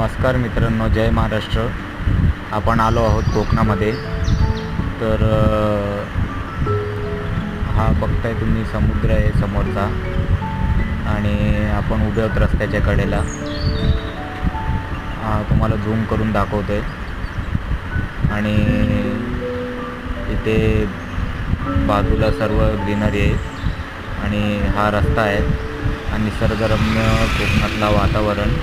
नमस्कार मित्रांनो, जय महाराष्ट्र. आपण आलो आहोत कोकणामध्ये. तर हा बघताय तुम्ही समुद्र आहे समोरचा आणि आपण उभे आहोत रस्त्याच्या कडेला. तुम्हाला झूम करून दाखवतोय आणि इथे बाजूला सर्व ग्रीनरी आहे आणि हा रस्ता आहे आणि निसर्गरम्य कोकणातला वातावरण.